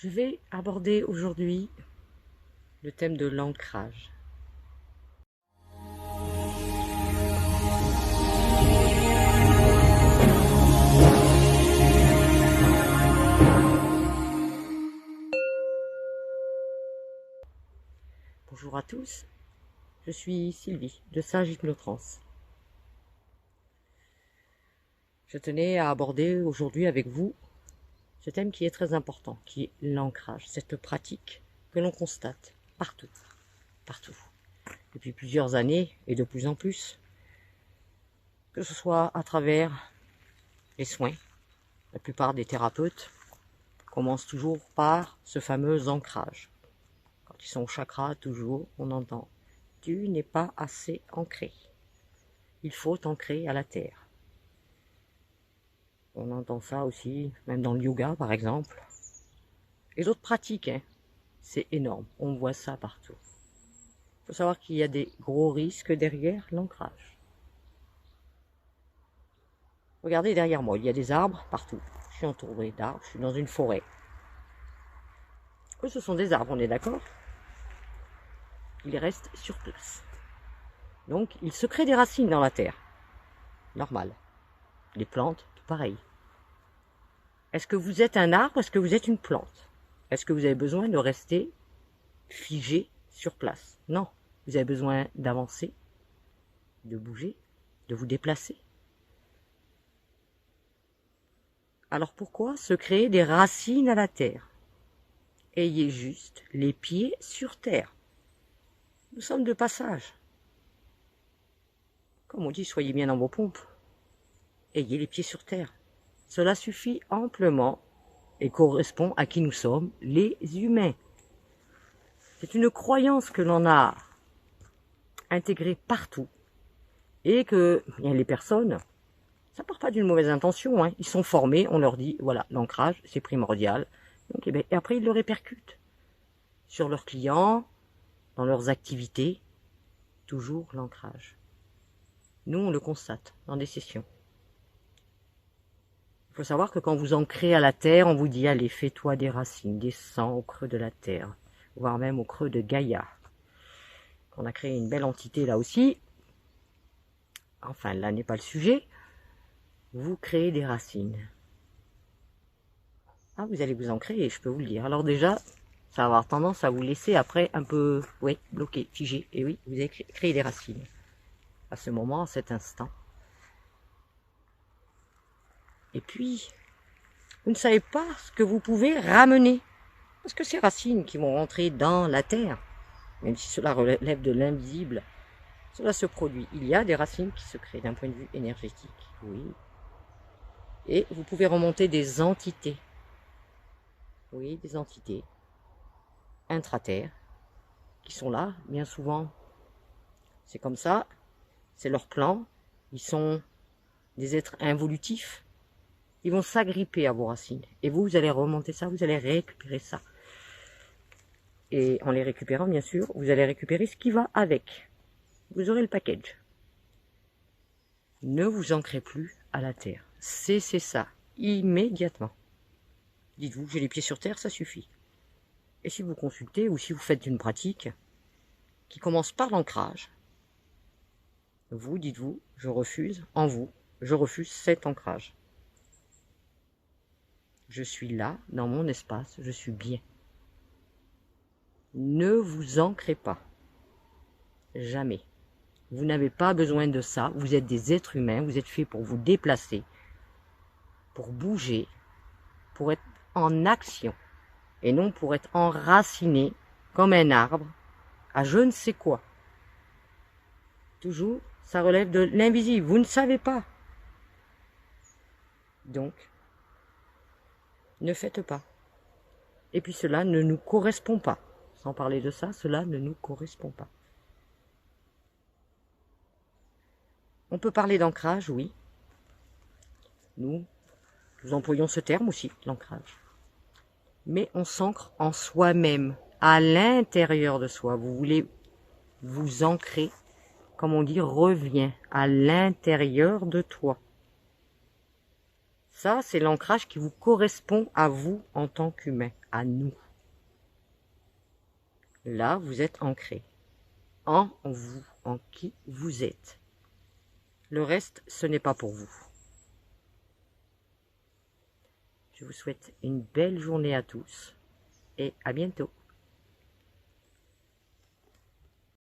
Je vais aborder aujourd'hui le thème de l'ancrage. Bonjour à tous, je suis Sylvie de Sage Hypnotrance. Je tenais à aborder aujourd'hui avec vous ce thème qui est très important, qui est l'ancrage, cette pratique que l'on constate partout, depuis plusieurs années et de plus en plus, que ce soit à travers les soins. La plupart des thérapeutes commencent toujours par ce fameux ancrage. Quand ils sont au chakra, toujours, on entend « tu n'es pas assez ancré, il faut t'ancrer à la terre ». On entend ça aussi, même dans le yoga par exemple. Et d'autres pratiques, c'est énorme, on voit ça partout. Il faut savoir qu'il y a des gros risques derrière l'ancrage. Regardez derrière moi, il y a des arbres partout. Je suis entouré d'arbres, je suis dans une forêt. Ce sont des arbres, on est d'accord? Ils restent sur place. Donc, il se crée des racines dans la terre. Normal. Les plantes, tout pareil. Est-ce que vous êtes un arbre? Est-ce que vous êtes une plante? Est-ce que vous avez besoin de rester figé sur place? Non. Vous avez besoin d'avancer, de bouger, de vous déplacer. Alors pourquoi se créer des racines à la terre? Ayez juste les pieds sur terre. Nous sommes de passage. Comme on dit, soyez bien dans vos pompes. Ayez les pieds sur terre. Cela suffit amplement et correspond à qui nous sommes, les humains. C'est une croyance que l'on a intégrée partout et que les personnes, ça part pas d'une mauvaise intention, ils sont formés, on leur dit, voilà, l'ancrage, c'est primordial. Donc, et après, ils le répercutent sur leurs clients, dans leurs activités, toujours l'ancrage. Nous, on le constate dans des sessions. Il faut savoir que quand vous ancrez à la terre, on vous dit, allez, fais-toi des racines, descends au creux de la terre, voire même au creux de Gaïa. On a créé une belle entité là aussi. Enfin, là n'est pas le sujet. Vous créez des racines. Ah, vous allez vous ancrer, je peux vous le dire. Alors déjà, ça va avoir tendance à vous laisser après un peu, bloqué, figé. Et oui, vous avez créé des racines. À ce moment, à cet instant. Et puis, vous ne savez pas ce que vous pouvez ramener. Parce que ces racines qui vont rentrer dans la terre, même si cela relève de l'invisible, cela se produit. Il y a des racines qui se créent d'un point de vue énergétique. Oui. Et vous pouvez remonter des entités. Oui, des entités intra-terre qui sont là, bien souvent. C'est comme ça, c'est leur plan. Ils sont des êtres involutifs. Ils vont s'agripper à vos racines. Et vous allez remonter ça, vous allez récupérer ça. Et en les récupérant, bien sûr, vous allez récupérer ce qui va avec. Vous aurez le package. Ne vous ancrez plus à la terre. Cessez ça immédiatement. Dites-vous, j'ai les pieds sur terre, ça suffit. Et si vous consultez ou si vous faites une pratique qui commence par l'ancrage, vous, dites-vous, je refuse, en vous, je refuse cet ancrage. Je suis là, dans mon espace, je suis bien. Ne vous ancrez pas. Jamais. Vous n'avez pas besoin de ça. Vous êtes des êtres humains. Vous êtes faits pour vous déplacer, pour bouger, pour être en action. Et non pour être enraciné comme un arbre à je ne sais quoi. Toujours, ça relève de l'invisible. Vous ne savez pas. Donc, ne faites pas. Et puis cela ne nous correspond pas. Sans parler de ça, cela ne nous correspond pas. On peut parler d'ancrage, oui. Nous employons ce terme aussi, l'ancrage. Mais on s'ancre en soi-même, à l'intérieur de soi. Vous voulez vous ancrer, comme on dit, reviens à l'intérieur de toi. Ça, c'est l'ancrage qui vous correspond à vous en tant qu'humain, à nous. Là, vous êtes ancré en vous, en qui vous êtes. Le reste, ce n'est pas pour vous. Je vous souhaite une belle journée à tous et à bientôt.